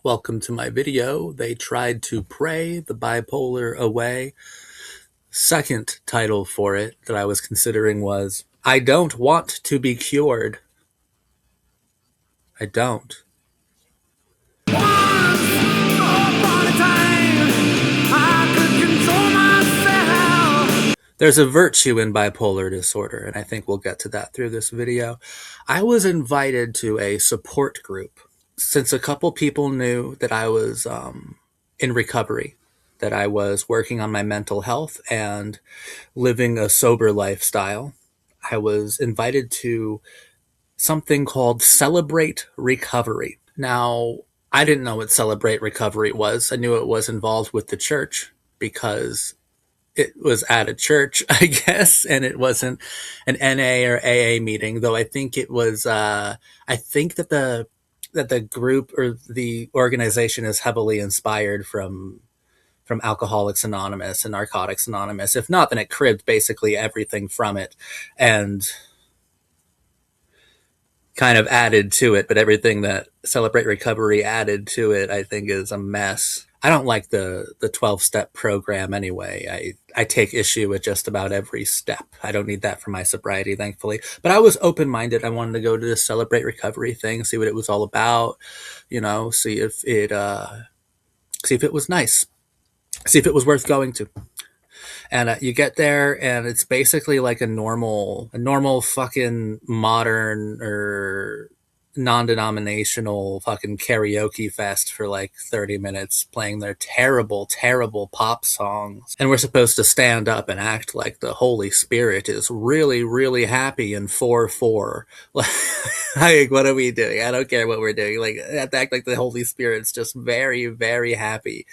Welcome to my video. They tried to pray the bipolar away. Second title for it that I was considering was I don't want to be cured. I don't. There's a virtue in bipolar disorder, and I think we'll get to that through this video. I was invited to a support group since a couple people knew that I was in recovery, that I was working on my mental health and living a sober lifestyle. I was invited to something called Celebrate Recovery. Now, I didn't know what Celebrate Recovery was. I knew it was involved with the church because it was at a church, I guess, and it wasn't an NA or AA meeting, though I think it was, I think that the group or the organization is heavily inspired from Alcoholics Anonymous and Narcotics Anonymous. If not, then it cribbed basically everything from it and kind of added to it, but everything that Celebrate Recovery added to it, I think, is a mess. I don't like the 12-step program anyway. I take issue with just about every step. I don't need that for my sobriety, thankfully. But I was open-minded. I wanted to go to this Celebrate Recovery thing, see what it was all about, see if it was nice, see if it was worth going to. And you get there, and it's basically like a normal fucking modern or non-denominational fucking karaoke fest for like 30 minutes playing their terrible, terrible pop songs. And we're supposed to stand up and act like the Holy Spirit is really, really happy in 4-4. Like, what are we doing? I don't care what we're doing. Like, I have to act like the Holy Spirit's just very, very happy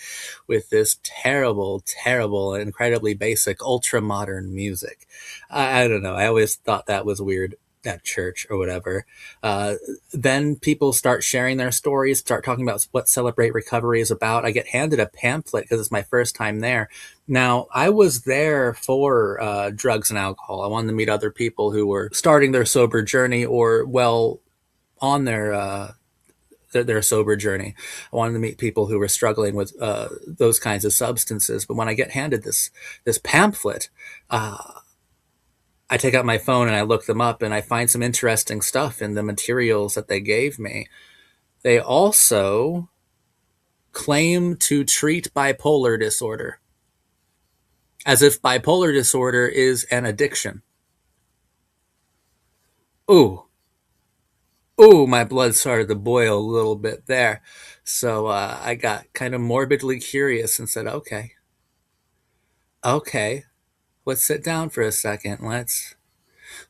with this terrible, terrible, and incredibly basic, ultra-modern music. I don't know. I always thought that was weird at church or whatever. Then people start sharing their stories, start talking about what Celebrate Recovery is about. I get handed a pamphlet because it's my first time there. Now, I was there for drugs and alcohol. I wanted to meet other people who were starting their sober journey or, well, on their sober journey. I wanted to meet people who were struggling with those kinds of substances. But when I get handed this pamphlet, I take out my phone and I look them up and I find some interesting stuff in the materials that they gave me. They also claim to treat bipolar disorder as if bipolar disorder is an addiction. Ooh, my blood started to boil a little bit there. So I got kind of morbidly curious and said, okay, let's sit down for a second. Let's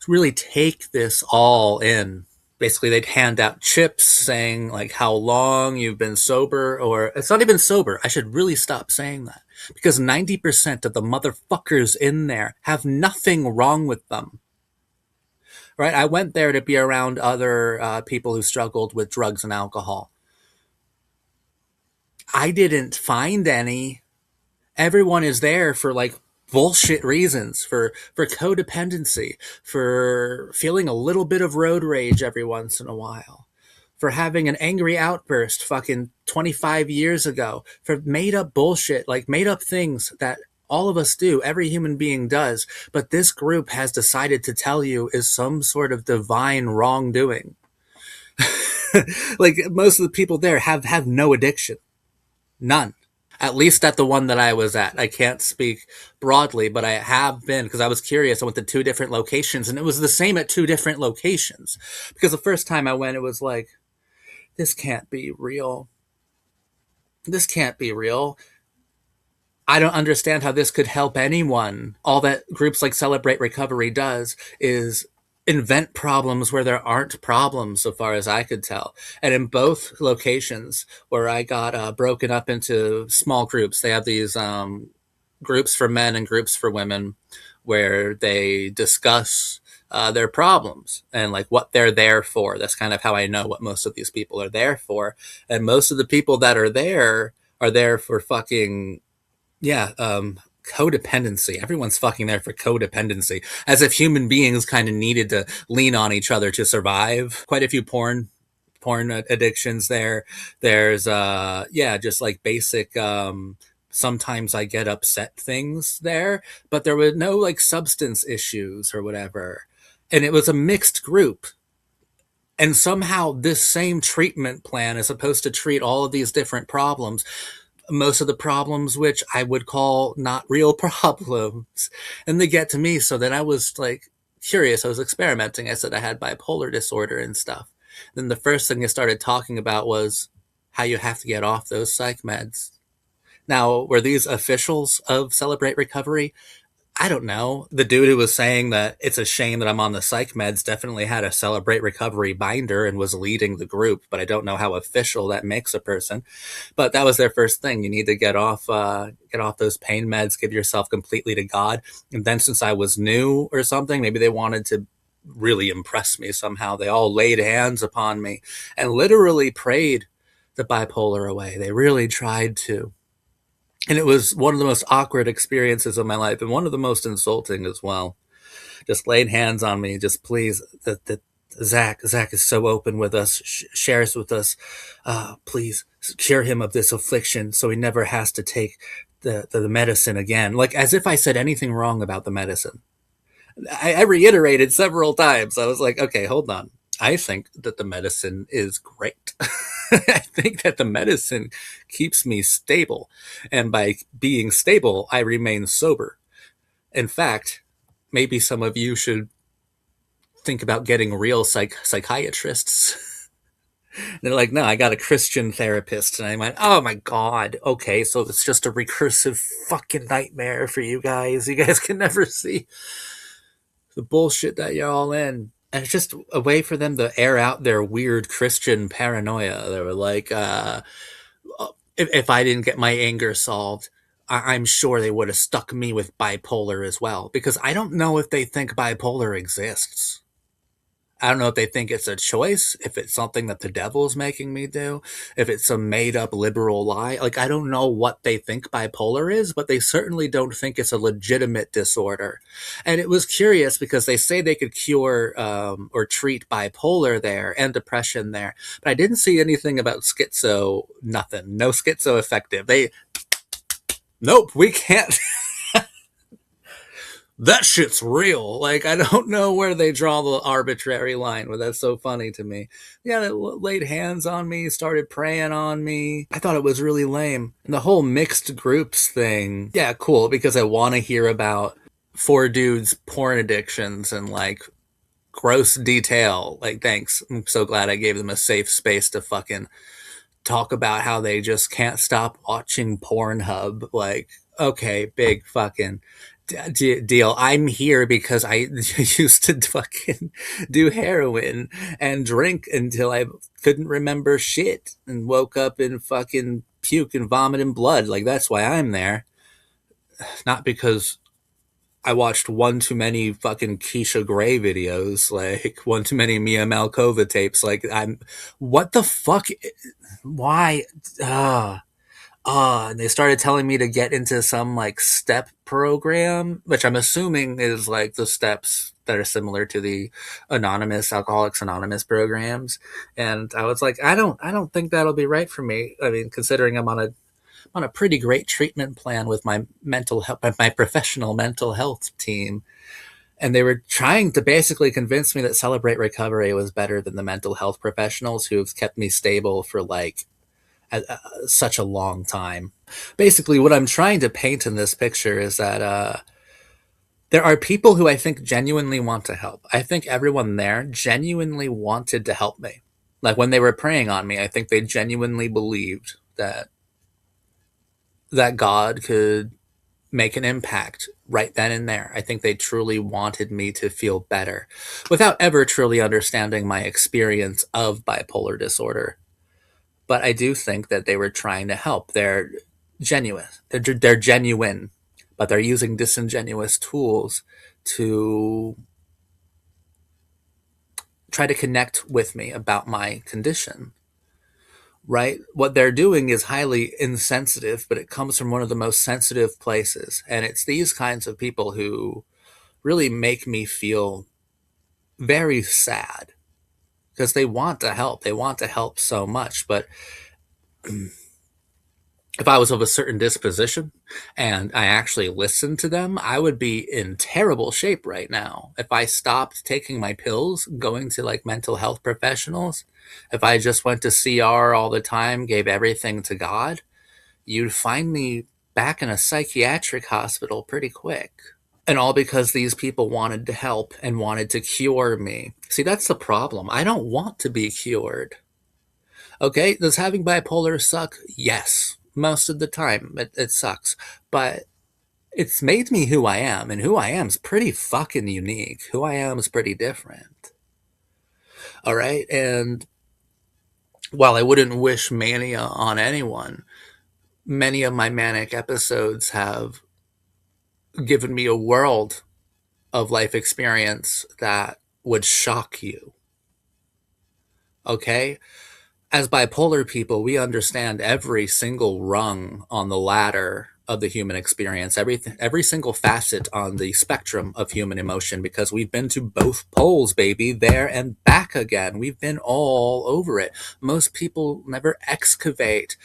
really take this all in. Basically, they'd hand out chips saying like how long you've been sober, or it's not even sober. I should really stop saying that because 90% of the motherfuckers in there have nothing wrong with them. Right? I went there to be around other people who struggled with drugs and alcohol. I didn't find any. Everyone is there for like bullshit reasons, for codependency, for feeling a little bit of road rage every once in a while, for having an angry outburst fucking 25 years ago, for made up bullshit, like made up things that all of us do, every human being does, but this group has decided to tell you is some sort of divine wrongdoing. Like most of the people there have no addiction. None. At least at the one that I was at. I can't speak broadly, but I have been, because I was curious. I went to 2 different locations, and it was the same at 2 different locations. Because the first time I went, it was like, this can't be real. This can't be real. I don't understand how this could help anyone. All that groups like Celebrate Recovery does is invent problems where there aren't problems, so far as I could tell. And in both locations where I got broken up into small groups, they have these groups for men and groups for women where they discuss their problems and like what they're there for. That's kind of how I know what most of these people are there for. And most of the people that are there for fucking, codependency. Everyone's fucking there for codependency, as if human beings kind of needed to lean on each other to survive. Quite a few porn porn addictions there. There's yeah, just like basic sometimes I get upset things there, but there were no like substance issues or whatever. And it was a mixed group. And somehow this same treatment plan is supposed to treat all of these different problems, most of the problems which I would call not real problems. And they get to me. So then I was like curious. I was experimenting. I said I had bipolar disorder and stuff. Then the first thing I started talking about was how you have to get off those psych meds. Now, were these officials of Celebrate Recovery? I don't know. The dude who was saying that it's a shame that I'm on the psych meds definitely had a Celebrate Recovery binder and was leading the group, but I don't know how official that makes a person. But that was their first thing. You need to get off those pain meds, give yourself completely to God. And then since I was new or something, maybe they wanted to really impress me somehow. They all laid hands upon me and literally prayed the bipolar away. They really tried to. And it was one of the most awkward experiences of my life and one of the most insulting as well. Just laid hands on me. Just please, that Zach is so open with us, shares with us. Please cure him of this affliction so he never has to take the medicine again. Like as if I said anything wrong about the medicine. I reiterated several times. I was like, okay, hold on. I think that the medicine is great. I think that the medicine keeps me stable. And by being stable, I remain sober. In fact, maybe some of you should think about getting real psychiatrists. They're like, no, I got a Christian therapist. And I went, oh my God. Okay, so it's just a recursive fucking nightmare for you guys. You guys can never see the bullshit that you're all in. And it's just a way for them to air out their weird Christian paranoia. They were like, if I didn't get my anger solved, I'm sure they would have stuck me with bipolar as well. Because I don't know if they think bipolar exists. I don't know if they think it's a choice, if it's something that the devil is making me do, if it's a made up liberal lie. Like, I don't know what they think bipolar is, but they certainly don't think it's a legitimate disorder. And it was curious because they say they could cure or treat bipolar there and depression there, but I didn't see anything about schizo, nothing. No schizo effective. Nope, we can't. That shit's real. Like, I don't know where they draw the arbitrary line, but that's so funny to me. Yeah, they laid hands on me, started praying on me. I thought it was really lame. And the whole mixed groups thing, yeah, cool, because I want to hear about four dudes' porn addictions and, like, gross detail. Like, thanks. I'm so glad I gave them a safe space to fucking talk about how they just can't stop watching Pornhub. Like, okay, big fucking deal. I'm here because I used to fucking do heroin and drink until I couldn't remember shit and woke up in fucking puke and vomit and blood. Like, that's why I'm there. Not because I watched one too many fucking Keisha Gray videos, like one too many Mia Malkova tapes. Like, what the fuck? Why? And they started telling me to get into some like step program, which I'm assuming is like the steps that are similar to the anonymous Alcoholics Anonymous programs. And I was like, I don't think that'll be right for me. I mean, considering I'm on a pretty great treatment plan with my mental health, my professional mental health team. And they were trying to basically convince me that Celebrate Recovery was better than the mental health professionals who've kept me stable for like such a long time. Basically, what I'm trying to paint in this picture is that there are people who I think genuinely want to help. I think everyone there genuinely wanted to help me. Like when they were praying on me, I think they genuinely believed that God could make an impact right then and there. I think they truly wanted me to feel better without ever truly understanding my experience of bipolar disorder. But I do think that they were trying to help. They're genuine. They're genuine, but they're using disingenuous tools to try to connect with me about my condition. Right? What they're doing is highly insensitive, but it comes from one of the most sensitive places. And it's these kinds of people who really make me feel very sad because they want to help. They want to help so much. But if I was of a certain disposition and I actually listened to them, I would be in terrible shape right now. If I stopped taking my pills, going to like mental health professionals, if I just went to CR all the time, gave everything to God, you'd find me back in a psychiatric hospital pretty quick. And all because these people wanted to help and wanted to cure me. See, that's the problem. I don't want to be cured. Okay, does having bipolar suck? Yes. Most of the time, it sucks. But it's made me who I am, and who I am is pretty fucking unique. Who I am is pretty different. All right, and while I wouldn't wish mania on anyone, many of my manic episodes have given me a world of life experience that would shock you. Okay? As bipolar people, we understand every single rung on the ladder of the human experience, every single facet on the spectrum of human emotion, because we've been to both poles, baby, there and back again. We've been all over it. Most people never excavate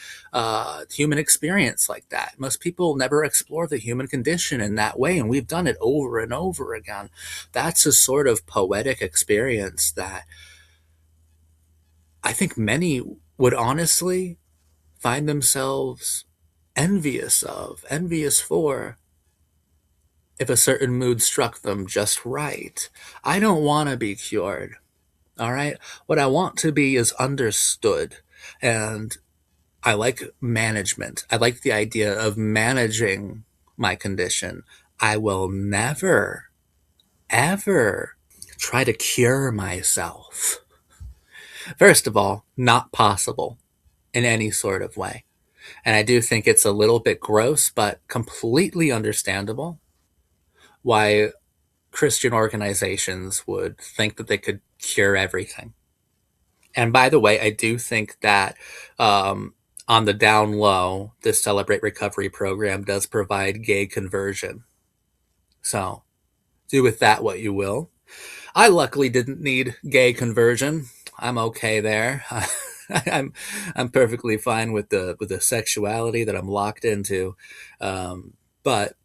human experience like that. Most people never explore the human condition in that way, and we've done it over and over again. That's a sort of poetic experience that I think many would honestly find themselves envious for, if a certain mood struck them just right. I don't want to be cured, all right? What I want to be is understood. And I like management. I like the idea of managing my condition. I will never, ever try to cure myself. First of all, not possible in any sort of way. And I do think it's a little bit gross, but completely understandable why Christian organizations would think that they could cure everything. And by the way, I do think that on the down low, this Celebrate Recovery program does provide gay conversion. So do with that what you will. I luckily didn't need gay conversion. I'm okay there. I'm I'm perfectly fine with the sexuality that I'm locked into, um, but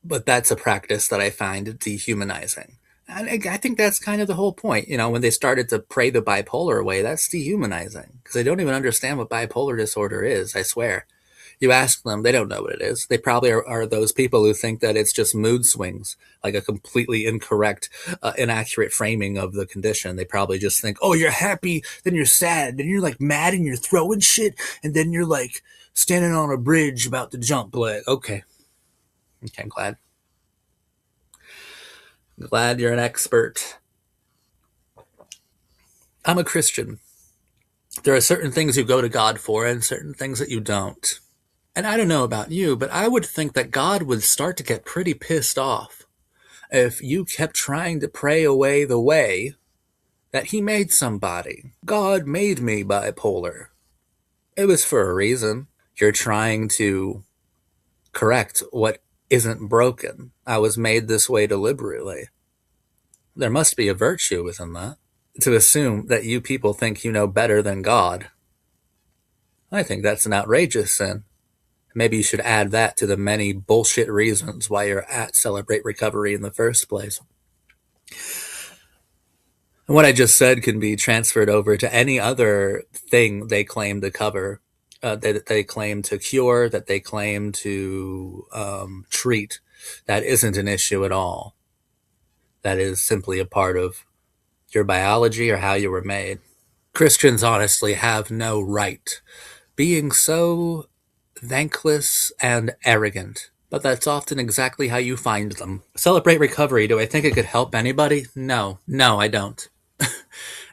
that's a practice that I find dehumanizing. And I think that's kind of the whole point. You know, when they started to pray the bipolar away, that's dehumanizing because they don't even understand what bipolar disorder is. I swear. You ask them, they don't know what it is. They probably are those people who think that it's just mood swings, like a completely incorrect, inaccurate framing of the condition. They probably just think, oh, you're happy, then you're sad, then you're like mad and you're throwing shit, and then you're like standing on a bridge about to jump. Like, okay, I'm glad you're an expert. I'm a Christian. There are certain things you go to God for and certain things that you don't. And I don't know about you, but I would think that God would start to get pretty pissed off if you kept trying to pray away the way that he made somebody. God made me bipolar. It was for a reason. You're trying to correct what isn't broken. I was made this way deliberately. There must be a virtue within that. To assume that you people think you know better than God, I think that's an outrageous sin. Maybe you should add that to the many bullshit reasons why you're at Celebrate Recovery in the first place. And what I just said can be transferred over to any other thing they claim to cover, that they claim to cure, that they claim to treat. That isn't an issue at all. That is simply a part of your biology or how you were made. Christians honestly have no right being so thankless and arrogant, but that's often exactly how you find them. Celebrate Recovery. Do I think it could help anybody? No, I don't.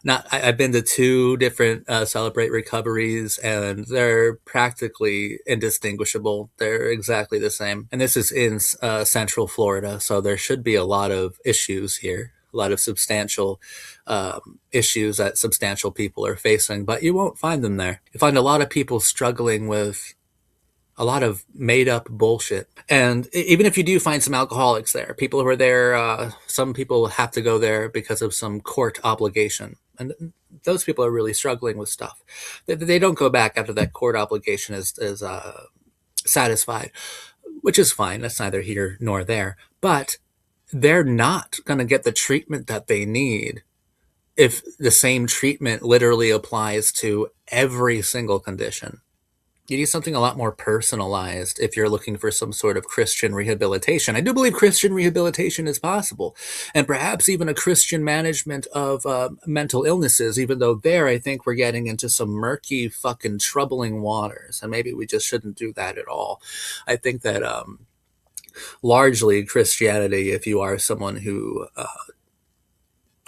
I've been to two different Celebrate Recoveries, and they're practically indistinguishable. They're exactly the same. And this is in Central Florida, so there should be a lot of issues here, a lot of substantial issues that substantial people are facing, but you won't find them there. You find a lot of people struggling with a lot of made up bullshit. And even if you do find some alcoholics there, people who are there, some people have to go there because of some court obligation. And those people are really struggling with stuff. They don't go back after that court obligation is satisfied, which is fine. That's neither here nor there. But they're not going to get the treatment that they need if the same treatment literally applies to every single condition. You need something a lot more personalized if you're looking for some sort of Christian rehabilitation. I do believe Christian rehabilitation is possible, and perhaps even a Christian management of mental illnesses, even though there I think we're getting into some murky, fucking troubling waters, and maybe we just shouldn't do that at all. I think that largely Christianity, if you are someone who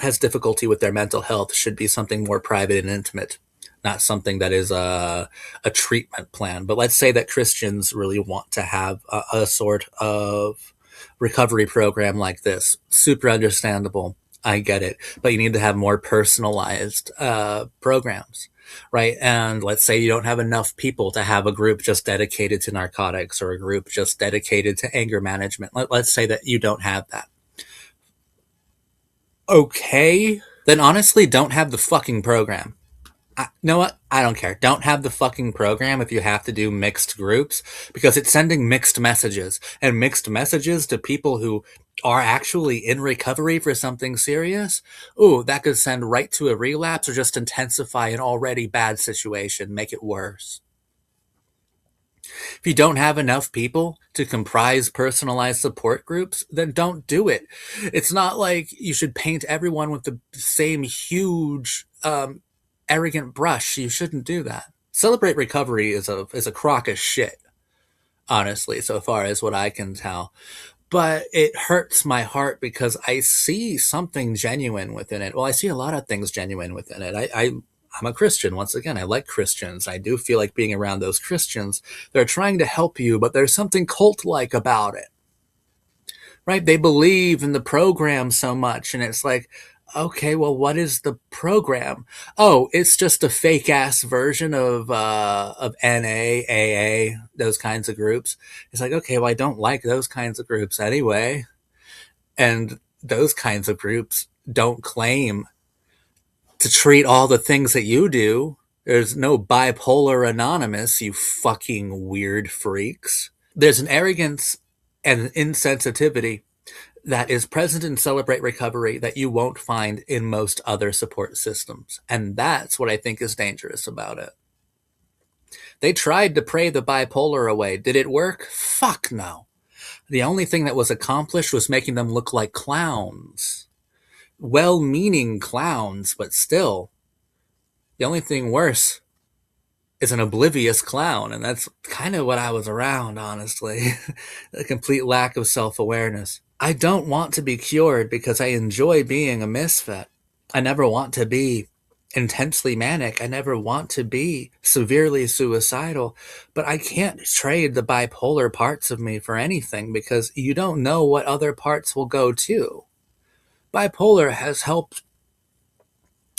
has difficulty with their mental health, should be something more private and intimate, not something that is a treatment plan. But let's say that Christians really want to have a sort of recovery program like this. Super understandable. I get it. But you need to have more personalized programs, right? And let's say you don't have enough people to have a group just dedicated to narcotics or a group just dedicated to anger management. Let's say that you don't have that. Okay, then honestly, don't have the fucking program. Know what? I don't care. Don't have the fucking program if you have to do mixed groups because it's sending mixed messages and mixed messages to people who are actually in recovery for something serious. Ooh, that could send right to a relapse or just intensify an already bad situation, make it worse. If you don't have enough people to comprise personalized support groups, then don't do it. It's not like you should paint everyone with the same huge, arrogant brush. You shouldn't do that. Celebrate Recovery is a crock of shit, honestly, so far as what I can tell. But it hurts my heart because I see something genuine within it. Well, I see a lot of things genuine within it. I'm a Christian. Once again, I like Christians. I do feel like being around those Christians. They're trying to help you, but there's something cult-like about it, right? They believe in the program so much, and it's like, okay, well, what is the program? Oh, it's just a fake ass version of NA, AA, those kinds of groups. It's like, okay, well, I don't like those kinds of groups anyway, and those kinds of groups don't claim to treat all the things that you do. There's no bipolar anonymous, you fucking weird freaks. There's an arrogance and an insensitivity that is present in Celebrate Recovery that you won't find in most other support systems. And that's what I think is dangerous about it. They tried to pray the bipolar away. Did it work? Fuck no. The only thing that was accomplished was making them look like clowns. Well-meaning clowns, but still, the only thing worse is an oblivious clown, and that's kind of what I was around, honestly. A complete lack of self-awareness. I don't want to be cured because I enjoy being a misfit. I never want to be intensely manic. I never want to be severely suicidal, but I can't trade the bipolar parts of me for anything because you don't know what other parts will go to. Bipolar has helped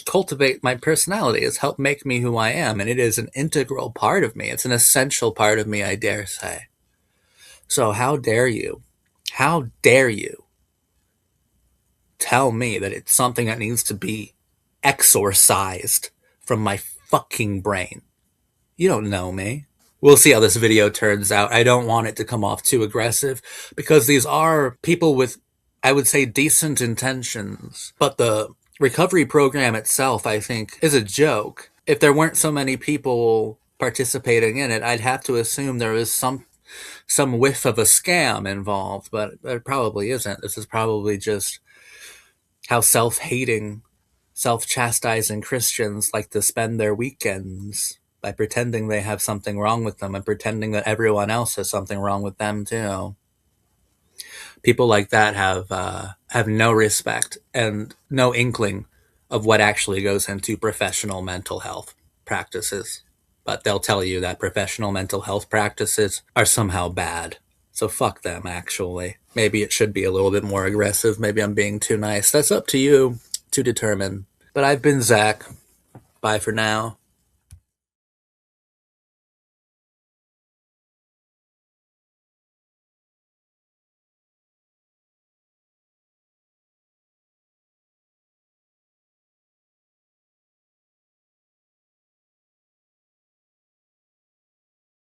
cultivate my personality. It's helped make me who I am, and it is an integral part of me. It's an essential part of me, I dare say. So how dare you? How dare you tell me that it's something that needs to be exorcised from my fucking brain? You don't know me. We'll see how this video turns out. I don't want it to come off too aggressive because these are people with, I would say, decent intentions. But the recovery program itself, I think, is a joke. If there weren't so many people participating in it, I'd have to assume there is some whiff of a scam involved, but there probably isn't. This is probably just how self-hating, self-chastising Christians like to spend their weekends by pretending they have something wrong with them and pretending that everyone else has something wrong with them too. People like that have no respect and no inkling of what actually goes into professional mental health practices. But they'll tell you that professional mental health practices are somehow bad. So fuck them, actually. Maybe it should be a little bit more aggressive. Maybe I'm being too nice. That's up to you to determine. But I've been Zach. Bye for now.